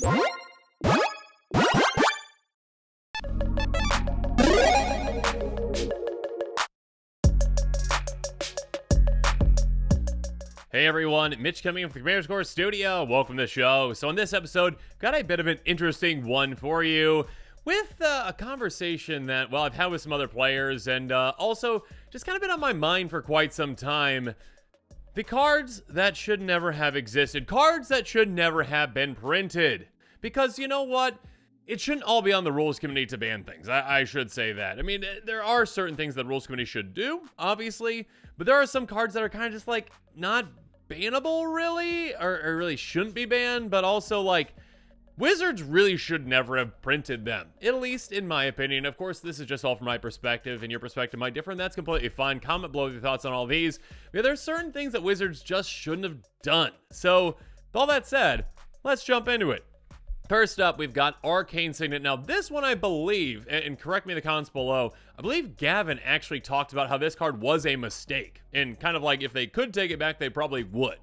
Hey everyone, Mitch coming in from the Commander Score Studio. Welcome to the show. So in this episode, got a bit of an interesting one for you with a conversation that, well, I've had with some other players and also just kind of been on my mind for quite some time. The cards that should never have existed. Cards that should never have been printed. Because you know what? It shouldn't all be on the Rules Committee to ban things. I should say that. I mean, there are certain things that Rules Committee should do, obviously. But there are some cards that are kind of just like not bannable, really, or really shouldn't be banned, but also like Wizards really should never have printed them, at least in my opinion. Of course, this is just all from my perspective, and your perspective might differ, and that's completely fine. Comment below with your thoughts on all these. Yeah, there's certain things that Wizards just shouldn't have done. So with all that said, let's jump into it. First up, we've got Arcane Signet. Now, this one, I believe, and correct me in the comments below, I believe Gavin actually talked about how this card was a mistake. And kind of like, if they could take it back, they probably would.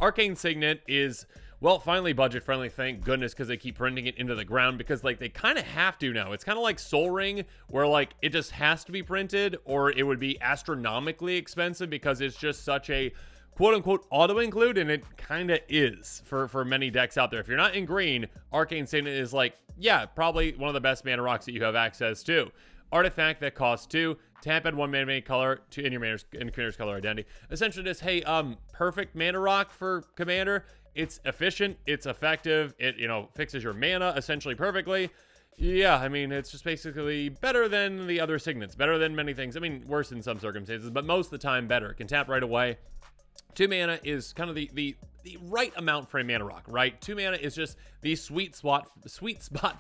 Arcane Signet is, well, finally budget-friendly, thank goodness, because they keep printing it into the ground, because, like, they kind of have to now. It's kind of like Sol Ring, where, like, it just has to be printed, or it would be astronomically expensive, because it's just such a quote-unquote auto-include, and it kind of is for many decks out there. If you're not in green, Arcane Signet is like, yeah, probably one of the best mana rocks that you have access to. Artifact that costs 2, tap add 1 mana color to in your commander's color identity. Essentially just, hey, perfect mana rock for commander. It's efficient, it's effective, it, you know, fixes your mana essentially perfectly. Yeah, I mean, it's just basically better than the other signets, better than many things. I mean, worse in some circumstances, but most of the time better. Can tap right away. 2 mana is kind of the right amount for a mana rock, right? 2 mana is just the sweet spot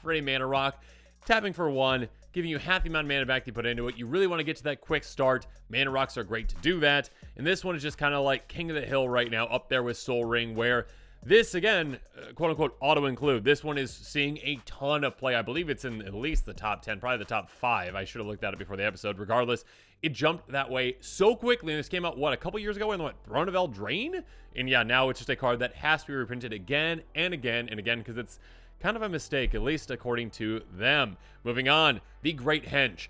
for a mana rock. Tapping for 1, giving you half the amount of mana back you put into it. You really want to get to that quick start. Mana rocks are great to do that. And this one is just kind of like king of the hill right now, up there with Sol Ring, where this, again, quote-unquote auto-include. This one is seeing a ton of play. I believe it's in at least the top 10, probably the top 5. I should have looked at it before the episode. Regardless, it jumped that way so quickly. And this came out, what, a couple years ago in, what, Throne of Eldraine? And yeah, now it's just a card that has to be reprinted again and again and again, because it's kind of a mistake, at least according to them. Moving on, the Great Hench.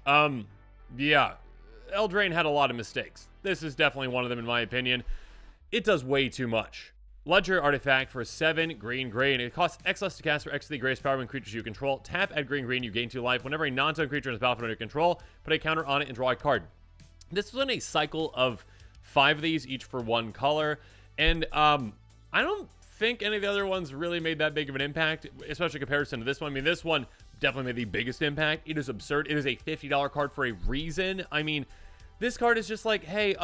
Yeah, Eldraine had a lot of mistakes. This is definitely one of them, in my opinion. It does way too much. Legendary artifact for 7 green. It costs X less to cast for X to the greatest power when creatures you control. Tap, add green, you gain 2 life. Whenever a non-token creature is battlefield under your control, put a counter on it and draw a card. This was in a cycle of 5 of these, each for 1 color. And I don't think any of the other ones really made that big of an impact, especially in comparison to this one. I mean, this one definitely made the biggest impact. It is absurd. It is a $50 card for a reason. I mean, this card is just like, hey,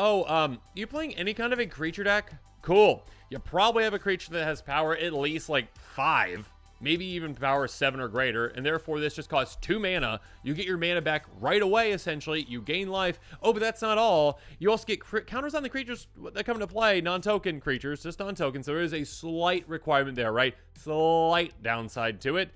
you playing any kind of a creature deck? Cool. You probably have a creature that has power at least like 5, maybe even power 7 or greater, and therefore this just costs 2 mana. You get your mana back right away, essentially. You gain life. Oh, but that's not all. You also get counters on the creatures that come into play, non-token creatures, just non-token, so there is a slight requirement there, right? Slight downside to it.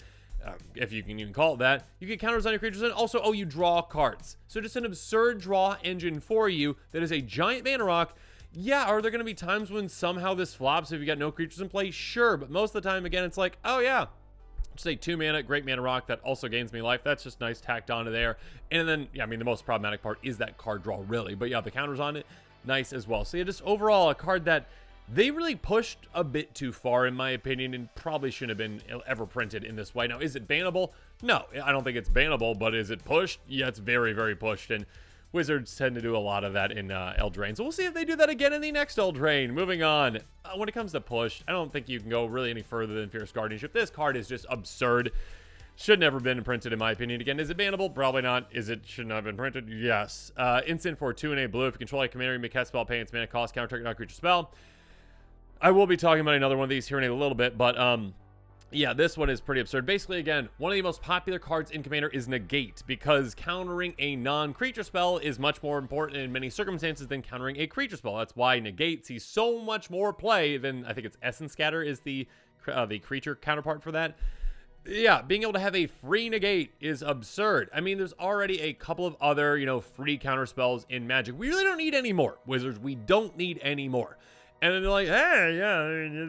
If you can even call it that. You get counters on your creatures, and also, oh, you draw cards. So just an absurd draw engine for you that is a giant mana rock. Yeah, are there going to be times when somehow this flops if you got no creatures in play? Sure, but most of the time, again, it's like, oh yeah, just a 2 mana, great mana rock that also gains me life. That's just nice tacked onto there. And then, yeah, I mean, the most problematic part is that card draw, really. But yeah, the counters on it, nice as well. So yeah, just overall, a card that they really pushed a bit too far, in my opinion, and probably shouldn't have been ever printed in this way. Now, is it bannable? No, I don't think it's bannable, but is it pushed? Yeah, it's very, very pushed, and Wizards tend to do a lot of that in Eldraine. So we'll see if they do that again in the next Eldraine. Moving on. When it comes to push, I don't think you can go really any further than Fierce Guardianship. This card is just absurd. Should never been printed, in my opinion. Again, is it bannable? Probably not. Is it should not have been printed? Yes. Instant for 2 and a blue. If you control a commander, you may cast spell, pay its mana cost, counter target non-creature spell. I will be talking about another one of these here in a little bit, but yeah, this one is pretty absurd. Basically, again, one of the most popular cards in Commander is Negate, because countering a non-creature spell is much more important in many circumstances than countering a creature spell. That's why Negate sees so much more play than, I think it's Essence Scatter is the creature counterpart for that. Yeah, being able to have a free Negate is absurd. I mean, there's already a couple of other, free counter spells in Magic. We really don't need any more, Wizards. We don't need any more. And then they're like, hey, yeah,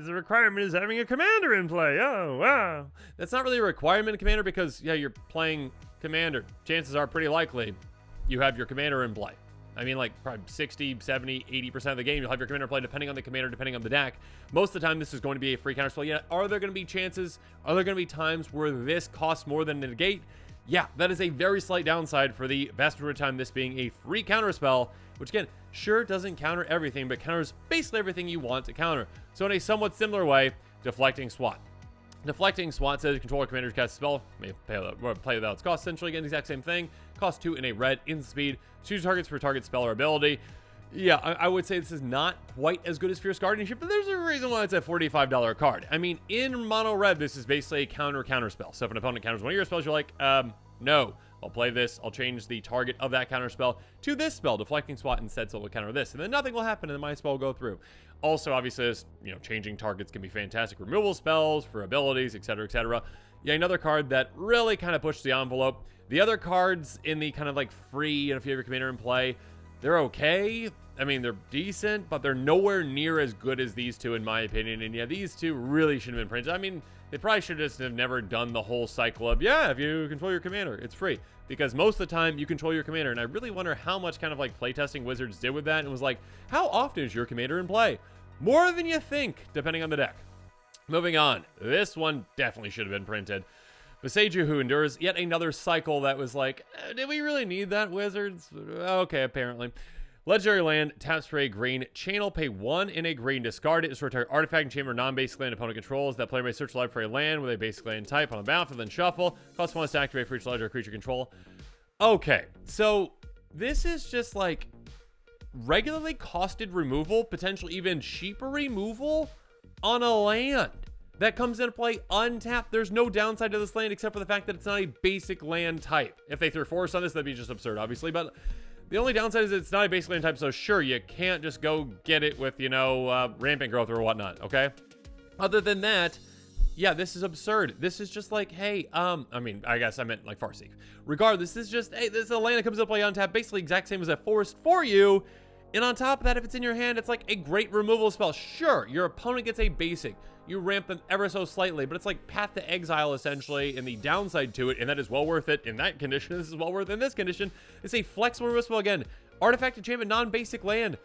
the requirement is having a commander in play. Oh, wow. That's not really a requirement of commander because, yeah, you're playing commander. Chances are pretty likely you have your commander in play. I mean, like, probably 60, 70, 80% of the game, you'll have your commander play depending on the commander, depending on the deck. Most of the time, this is going to be a free counterspell. Yeah, are there going to be chances? Are there going to be times where this costs more than a negate? Yeah, that is a very slight downside for the vast majority of the time, this being a free counterspell, which, again, sure doesn't counter everything, but counters basically everything you want to counter. So in a somewhat similar way, Deflecting SWAT. Deflecting SWAT says controller commander cast a spell, may play without its cost. Essentially, again, the exact same thing. Cost 2 in a red, instant speed. Choose targets for target spell or ability. Yeah, I would say this is not quite as good as Fierce Guardianship, but there's a reason why it's a $45 card. I mean, in mono red, this is basically a counter spell. So if an opponent counters one of your spells, you're like, no, I'll play this. I'll change the target of that counter spell to this spell, Deflecting SWAT instead, so it'll counter this. And then nothing will happen, and then my spell will go through. Also, obviously, this, changing targets can be fantastic. Removal spells for abilities, etc., etc. Yeah, another card that really kind of pushed the envelope. The other cards in the kind of like free, and if you have your commander in play, they're okay. I mean, they're decent, but they're nowhere near as good as these two, in my opinion. And yeah, these two really should have been printed. I mean, they probably should just have never done the whole cycle of, yeah, if you control your commander, it's free. Because most of the time, you control your commander. And I really wonder how much kind of like playtesting Wizards did with that. And was like, how often is your commander in play? More than you think, depending on the deck. Moving on. This one definitely should have been printed. Visager, who endures yet another cycle that was like, did we really need that, Wizards? Okay, apparently. Legendary land, tap spray green, channel, pay 1 in a green, discard it, destroy target artifact and chamber non-basic land opponent controls. That player may search life for a land with a basic land type on the battlefield, then shuffle. Cost 1 to activate for each legendary creature control. Okay, so this is just like regularly costed removal, potentially even cheaper removal on a land that comes into play untapped. There's no downside to this land except for the fact that it's not a basic land type. If they threw forest on this, that'd be just absurd, obviously, but the only downside is it's not a basic land type, so sure, you can't just go get it with, rampant growth or whatnot, okay? Other than that, yeah, this is absurd. This is just like, hey, I guess I meant like Farseek. Regardless, this is just, hey, this is a land that comes into play untapped, basically exact same as a forest for you. And on top of that, if it's in your hand, it's like a great removal spell. Sure, your opponent gets a basic. You ramp them ever so slightly, but it's like Path to Exile, essentially, and the downside to it, and that is well worth it in that condition. This is well worth it in this condition. It's a flexible removal spell again. Artifact, enchantment, non-basic land.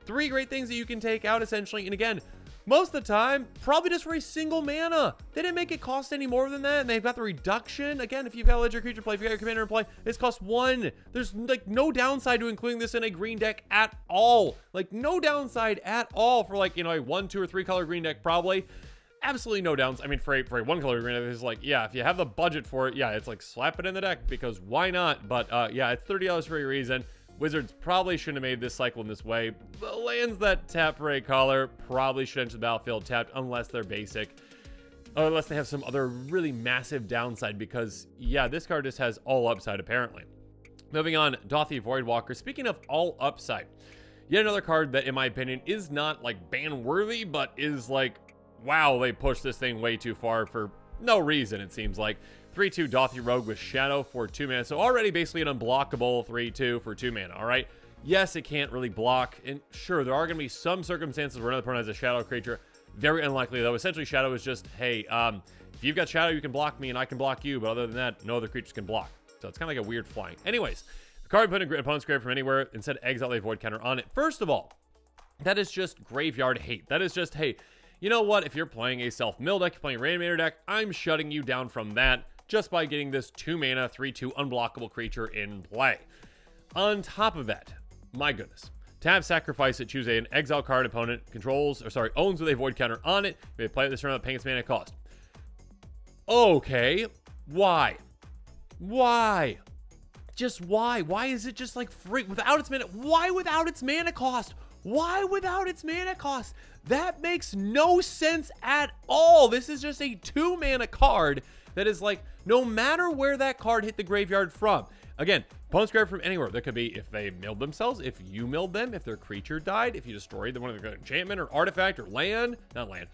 3 great things that you can take out, essentially. And again, most of the time, probably just for a single mana. They didn't make it cost any more than that, and they've got the reduction. Again, if you've got a legendary creature play, if you got your commander in play, this costs 1. There's like no downside to including this in a green deck at all. Like no downside at all for like, a 1, 2, or 3 color green deck probably. Absolutely no downs. I mean, for a 1 color green deck, it's like, yeah, if you have the budget for it, yeah, it's like slap it in the deck because why not? But yeah, it's $30 for a reason. Wizards probably shouldn't have made this cycle in this way. The lands that tap for a color probably should enter the battlefield tapped unless they're basic. Or unless they have some other really massive downside because, yeah, this card just has all upside apparently. Moving on, Dothy Voidwalker. Speaking of all upside, yet another card that in my opinion is not like ban worthy, but is like, wow, they pushed this thing way too far for no reason, it seems like. 3-2 Dothy Rogue with Shadow for 2 mana. So already basically an unblockable 3-2 for 2 mana, all right? Yes, it can't really block. And sure, there are going to be some circumstances where another opponent has a Shadow creature. Very unlikely, though. Essentially, Shadow is just, hey, if you've got Shadow, you can block me and I can block you. But other than that, no other creatures can block. So it's kind of like a weird flying. Anyways, the card put in opponent's graveyard from anywhere. Instead, exile a void counter on it. First of all, that is just graveyard hate. That is just, hey, you know what? If you're playing a self-mill deck, you're playing a Reanimator deck, I'm shutting you down from that just by getting this 2 mana, 3-2 unblockable creature in play. On top of that, my goodness. Tap, sacrifice it, choose an exile card opponent owns with a void counter on it. You may play it this turn without paying its mana cost. Okay, why? Why? Just why? Why is it just like free without its mana? Why without its mana cost? Why without its mana cost? That makes no sense at all. This is just a 2 mana card that is like, no matter where that card hit the graveyard from. Again, opponent's graveyard from anywhere. That could be if they milled themselves, if you milled them, if their creature died, if you destroyed one of their enchantment or artifact or land, not land,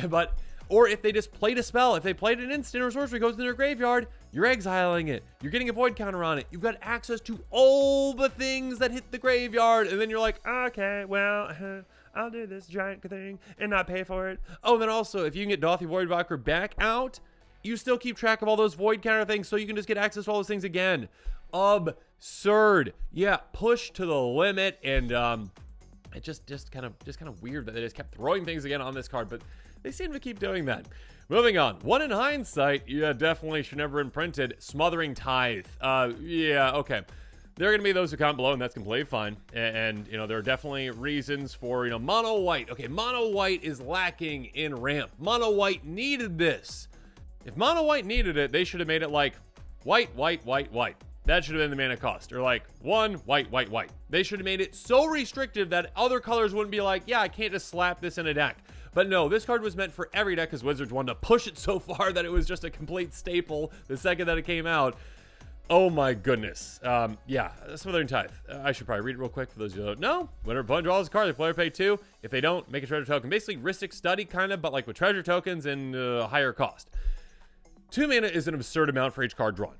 but, or if they just played a spell. If they played an instant or sorcery goes in their graveyard, you're exiling it. You're getting a void counter on it. You've got access to all the things that hit the graveyard. And then you're like, okay, well, I'll do this giant thing and not pay for it. Oh, then also, if you can get Dothy Voidwalker back out, you still keep track of all those void counter things, so you can just get access to all those things again. Absurd. Yeah, push to the limit, and it just kind of weird that they just kept throwing things again on this card, but they seem to keep doing that. Moving on. One in hindsight, yeah, definitely should never have been printed. Smothering Tithe. Yeah, okay. There are going to be those who comment below, and that's completely fine. And, you know, there are definitely reasons for, you know, mono white. Okay, mono white is lacking in ramp. Mono white needed this. If mono white needed it, they should have made it like white, white, white, white. That should have been the mana cost. Or like one, white, white, white. They should have made it so restrictive that other colors wouldn't be like, yeah, I can't just slap this in a deck. But no, this card was meant for every deck because Wizards wanted to push it so far that it was just a complete staple the second that it came out. Oh my goodness. Yeah, Smothering Tithe. I should probably read it real quick for those who don't know. Whenever opponent draws a card, the player pay 2. If they don't, make a treasure token. Basically, Ristic Study kind of, but like with treasure tokens and higher cost. 2 mana is an absurd amount for each card drawn.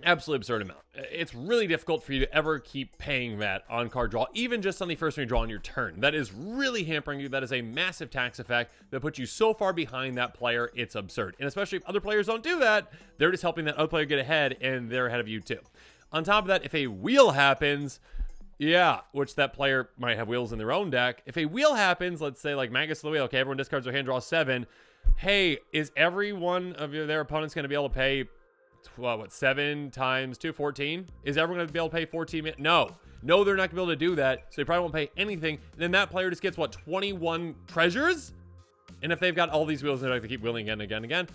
Absolutely absurd amount. It's really difficult for you to ever keep paying that on card draw, even just on the first time you draw on your turn. That is really hampering you. That is a massive tax effect that puts you so far behind that player, it's absurd. And especially if other players don't do that, they're just helping that other player get ahead, and they're ahead of you too. On top of that, if a wheel happens, yeah, which that player might have wheels in their own deck. If a wheel happens, let's say like Magus of the Wheel, okay, everyone discards their hand, draw 7. Hey, is every one of their opponents going to be able to pay, what, 7 times 2, 14? Is everyone going to be able to pay 14? No, they're not going to be able to do that. So they probably won't pay anything. And then that player just gets, what, 21 treasures? And if they've got all these wheels, they're like to keep wheeling again and again and again.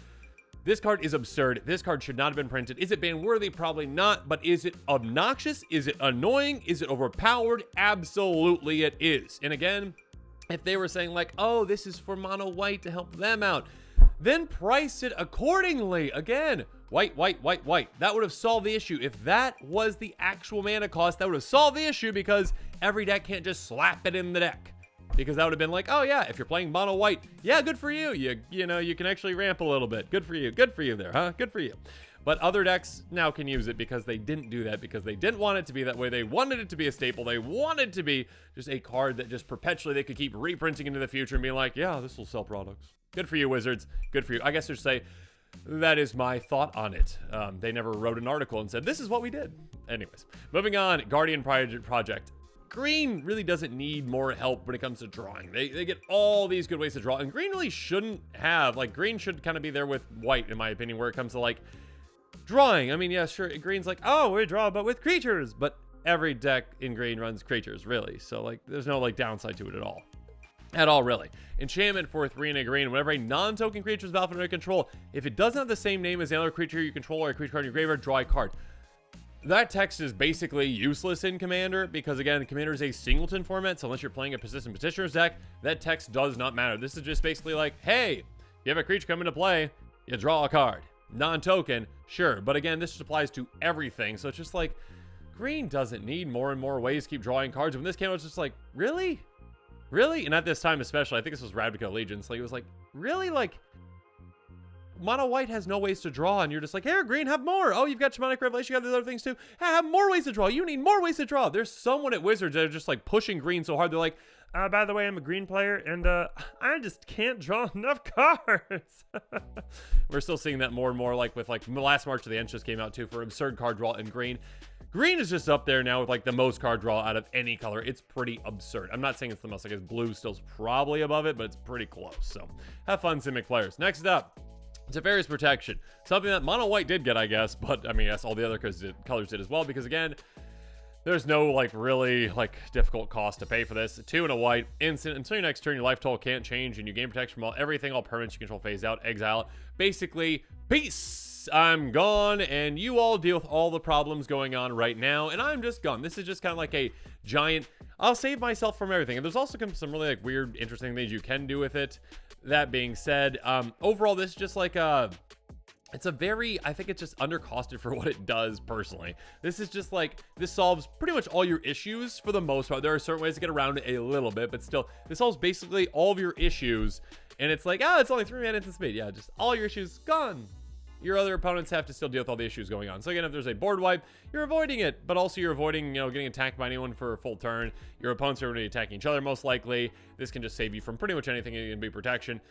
This card is absurd. This card should not have been printed. Is it ban worthy? Probably not. But is it obnoxious? Is it annoying? Is it overpowered? Absolutely it is. And again, if they were saying like, oh, this is for mono white to help them out, then price it accordingly. Again, white, white, white, white. That would have solved the issue. If that was the actual mana cost, that would have solved the issue, because every deck can't just slap it in the deck. Because that would have been like, oh yeah, if you're playing mono white, yeah, good for you. You know, you can actually ramp a little bit. Good for you. Good for you there, huh? Good for you. But other decks now can use it because they didn't do that, because they didn't want it to be that way. They wanted it to be a staple. They wanted it to be just a card that just perpetually they could keep reprinting into the future and be like, yeah, this will sell products. Good for you, Wizards. Good for you. I guess I should say that is my thought on it. They never wrote an article and said, this is what we did. Anyways, moving on. Guardian Project. Green really doesn't need more help when it comes to drawing. They get all these good ways to draw, and green really shouldn't have, like, green should kind of be there with white, in my opinion, where it comes to, like, drawing. I mean, yeah, sure, green's like, oh, we draw, but with creatures. But every deck in green runs creatures, really. So, like, there's no, like, downside to it at all. At all, really. Enchantment for 3 and a green. Whenever a non-token creature is battlefield under control, if it doesn't have the same name as the other creature you control or a creature card in your graveyard, draw a card. That text is basically useless in Commander, because again, Commander is a singleton format, so unless you're playing a Persistent Petitioner's deck, that text does not matter. This is just basically like, hey, you have a creature come into play, you draw a card. Non-token, sure, but again, this just applies to everything, so it's just like, green doesn't need more and more ways to keep drawing cards. When this came out, it's just like, really? Really? And at this time especially, I think this was Ravnica Allegiance, like, it was like, really? Like, mono white has no ways to draw, and you're just like, here, green, have more. Oh, you've got Shamanic Revelation, you got these other things too. Hey, have more ways to draw. You need more ways to draw. There's someone at Wizards that are just like pushing green so hard. They're like, by the way, I'm a green player, and I just can't draw enough cards. We're still seeing that more and more, like with like last March, the Hench just came out too for absurd card draw in green. Green is just up there now with like the most card draw out of any color. It's pretty absurd. I'm not saying it's the most. I guess blue still's probably above it, but it's pretty close. So have fun, Simic players. Next up, Teferi's Protection. Something that mono white did get, I guess, but I mean, yes, all the other colors did as well, because again, there's no like really like difficult cost to pay for this. 2 and a white, instant. Until your next turn, your life total can't change, and you gain protection from everything, all permanents you control phase out, exile it. Basically, peace. I'm gone, and you all deal with all the problems going on right now, and I'm just gone. This is just kind of like a giant, I'll save myself from everything. And there's also some really like weird, interesting things you can do with it. That being said, overall, this is just like it's a very, I think it's just undercosted for what it does, personally. This is just like, this solves pretty much all your issues for the most part. There are certain ways to get around it a little bit, but still, this solves basically all of your issues. And it's like, oh, it's only 3 mana instant speed. Yeah, just all your issues gone. your other opponents have to still deal with all the issues going on. So again, if there's a board wipe, you're avoiding it, but also you're avoiding, getting attacked by anyone for a full turn. Your opponents are going to be attacking each other most likely. This can just save you from pretty much anything. It can be protection.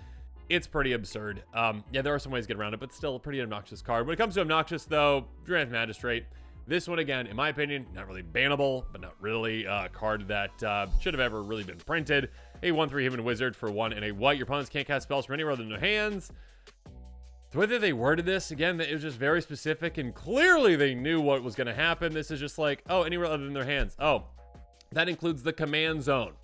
It's pretty absurd. Yeah, there are some ways to get around it, but still a pretty obnoxious card. When it comes to obnoxious, though, Grand Magistrate. This one, again, in my opinion, not really bannable, but not really a card that should have ever really been printed. A 1/3 human wizard for 1 and a white. Your opponents can't cast spells from anywhere other than their hands. The way that they worded this, again, it was just very specific, and clearly they knew what was going to happen. This is just like, oh, anywhere other than their hands. Oh, that includes the command zone.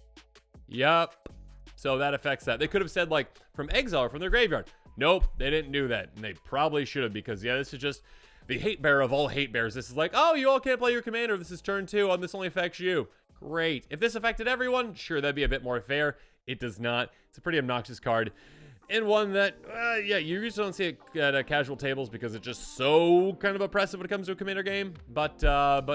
Yup. So that affects that. They could have said, like, from exile or from their graveyard. Nope, they didn't do that. And they probably should have, because, yeah, this is just the hate bearer of all hate bears. This is like, oh, you all can't play your commander. This is turn 2, and this only affects you. Great. If this affected everyone, sure, that'd be a bit more fair. It does not. It's a pretty obnoxious card. And one that, yeah, you usually don't see it at casual tables because it's just so kind of oppressive when it comes to a commander game. But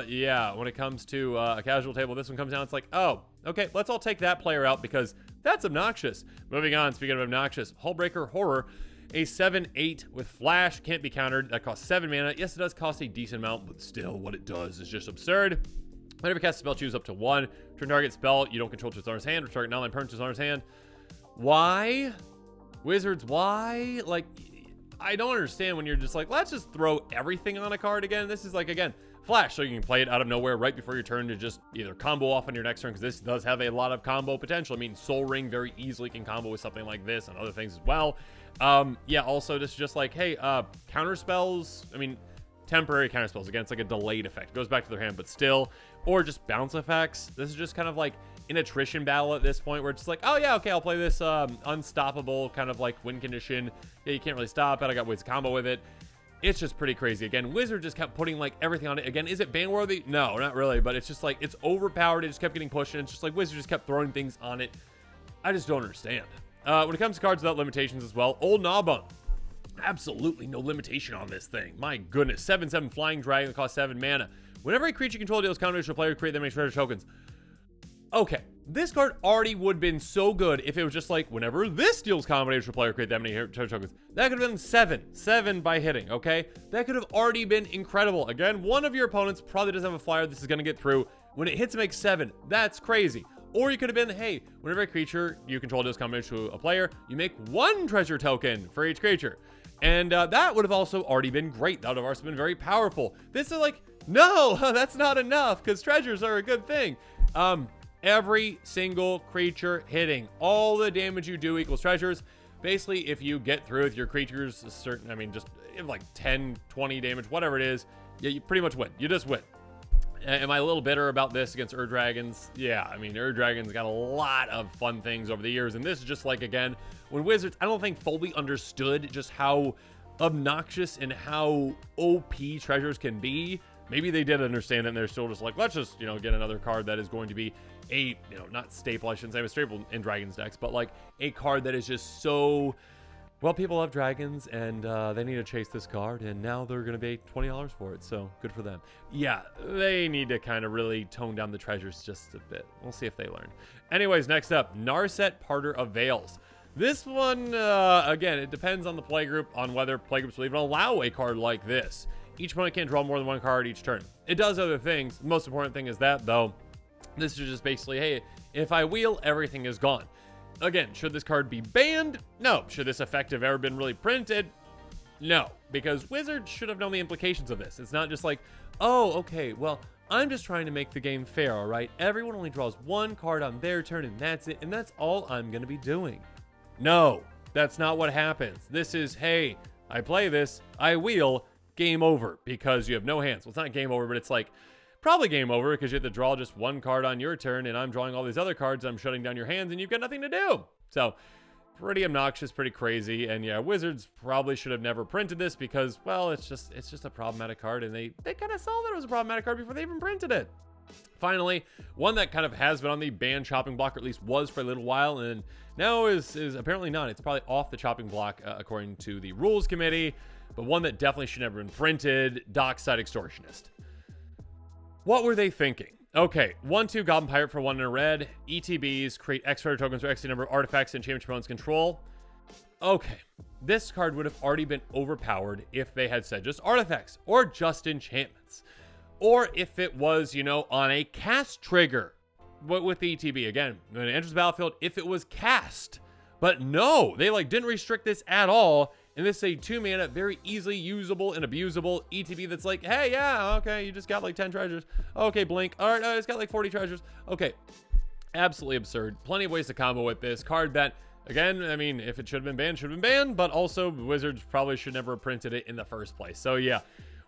yeah, when it comes to a casual table, this one comes down, it's like, oh, okay, let's all take that player out because that's obnoxious. Moving on, speaking of obnoxious, Holebreaker Horror, a 7/8 with flash, can't be countered. That costs 7 mana. Yes, it does cost a decent amount, but still, what it does is just absurd. Whenever you cast a spell, choose up to 1. Turn target spell you don't control to its owner's hand, or target non-land permanent to its owner's hand. Why? Wizards, why? Like, I don't understand when you're just like, let's just throw everything on a card again. This is like, again, flash, so you can play it out of nowhere right before your turn to just either combo off on your next turn, because this does have a lot of combo potential. I mean, Soul Ring very easily can combo with something like this and other things as well. Yeah, also just like, hey, counter spells, I mean, temporary counter spells. Again, it's like a delayed effect. It goes back to their hand, but still, or just bounce effects. This is just kind of like an attrition battle at this point where it's just like, oh yeah, okay, I'll play this unstoppable kind of like win condition. Yeah, you can't really stop it. I got ways to combo with it. It's just pretty crazy. Again, Wizard just kept putting like everything on it. Again, is it ban worthy? No, not really, but it's just like, it's overpowered. It just kept getting pushed, and it's just like Wizard just kept throwing things on it. I just don't understand. When it comes to cards without limitations as well, Old Gnawbone. Absolutely no limitation on this thing. My goodness. 7/7 flying dragon that costs 7 mana. Whenever a creature you control deals counter to a player, create them as treasure tokens. Okay, this card already would have been so good if it was just like, whenever this deals combination to a player, create that many treasure tokens. That could have been 7 by hitting, okay? That could have already been incredible. Again, one of your opponents probably doesn't have a flyer this is going to get through. When it hits, it makes 7. That's crazy. Or you could have been, hey, whenever a creature you control deals combination to a player, you make 1 treasure token for each creature. And that would have also already been great. That would have also been very powerful. This is like, no, that's not enough, because treasures are a good thing. Every single creature hitting, all the damage you do equals treasures. Basically, if you get through with your creatures, a certain, I mean, just like 10, 20 damage, whatever it is, yeah, you pretty much win. You just win. Am I a little bitter about this against Dragons? Yeah, I mean, Dragons got a lot of fun things over the years, and this is just like, again, when Wizards, I don't think fully understood just how obnoxious and how OP treasures can be. Maybe they did understand it, and they're still just like, let's just, get another card that is going to be a, not staple, I shouldn't say a staple in Dragons decks, but like a card that is just so, well, people love dragons, and they need to chase this card, and now they're going to pay $20 for it, so good for them. Yeah, they need to kind of really tone down the treasures just a bit. We'll see if they learn. Anyways, next up, Narset Parter of Veils. This one, again, it depends on the playgroup, on whether playgroups will even allow a card like this. Each opponent can't draw more than 1 card each turn. It does other things. The most important thing is that, though, this is just basically, hey, if I wheel, everything is gone. Again, should this card be banned? No. Should this effect have ever been really printed? No. Because Wizards should have known the implications of this. It's not just like, oh, okay, well, I'm just trying to make the game fair, all right? Everyone only draws 1 card on their turn, and that's it, and that's all I'm going to be doing. No, that's not what happens. This is, hey, I play this, I wheel, game over, because you have no hands. Well, it's not game over, but it's like probably game over because you have to draw just 1 card on your turn, and I'm drawing all these other cards, I'm shutting down your hands, and you've got nothing to do. So pretty obnoxious, pretty crazy. And yeah, Wizards probably should have never printed this because, well, it's just a problematic card, and they kind of saw that it was a problematic card before they even printed it. Finally, one that kind of has been on the ban chopping block, or at least was for a little while, and now is apparently not. It's probably off the chopping block according to the rules committee, but one that definitely should never have been printed, Dockside Extortionist. What were they thinking? Okay, 1/2 Goblin Pirate for 1 and a red. ETBs, create X treasure tokens for X tokens of artifacts and change opponent's control. Okay, this card would have already been overpowered if they had said just artifacts or just enchantments. Or if it was, you know, on a cast trigger. But with the ETB, again, when it enters the battlefield, if it was cast. But no, they like didn't restrict this at all. And this is a 2-mana, very easily usable and abusable ETB that's like, hey, yeah, okay, you just got like 10 treasures. Okay, blink. All right, it's got like 40 treasures. Okay, absolutely absurd. Plenty of ways to combo with this card that, again, I mean, if it should have been banned, should have been banned. But also, Wizards probably should never have printed it in the first place. So yeah,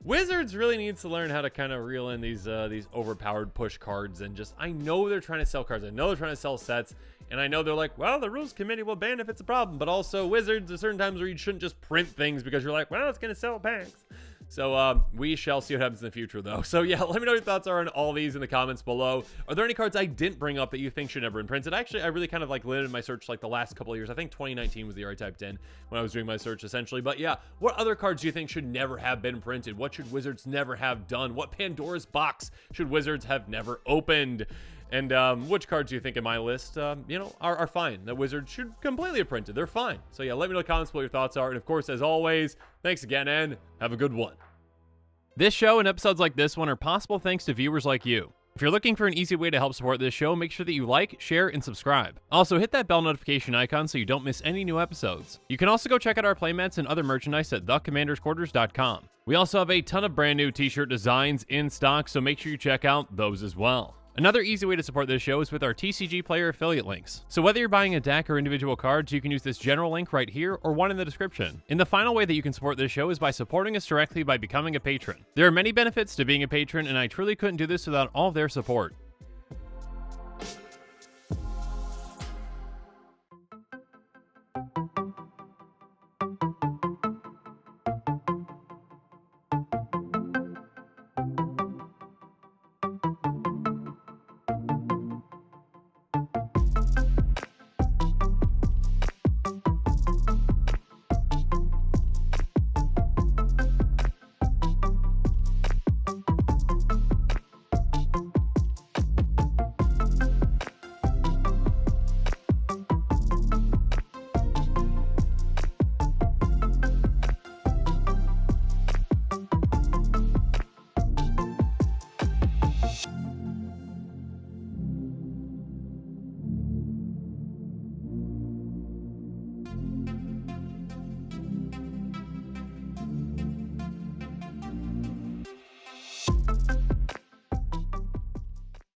Wizards really needs to learn how to kind of reel in these overpowered push cards. And just, I know they're trying to sell cards. I know they're trying to sell sets. And I know they're like, well, the rules committee will ban if it's a problem. But also, Wizards, there's certain times where you shouldn't just print things because you're like, well, it's going to sell packs. So we shall see what happens in the future, though. So yeah, let me know what your thoughts are on all these in the comments below. Are there any cards I didn't bring up that you think should never been printed? Actually, I really kind of like limited my search like the last couple of years. I think 2019 was the year I typed in when I was doing my search, essentially. But yeah, what other cards do you think should never have been printed? What should Wizards never have done? What Pandora's box should Wizards have never opened? And which cards do you think in my list, you know, are fine? That Wizards should completely have printed. They're fine. So yeah, let me know in the comments what your thoughts are. And of course, as always, thanks again and have a good one. This show and episodes like this one are possible thanks to viewers like you. If you're looking for an easy way to help support this show, make sure that you like, share, and subscribe. Also, hit that bell notification icon so you don't miss any new episodes. You can also go check out our playmats and other merchandise at thecommandersquarters.com. We also have a ton of brand new t-shirt designs in stock, so make sure you check out those as well. Another easy way to support this show is with our TCG Player affiliate links. So whether you're buying a deck or individual cards, you can use this general link right here or one in the description. And the final way that you can support this show is by supporting us directly by becoming a patron. There are many benefits to being a patron, and I truly couldn't do this without all of their support.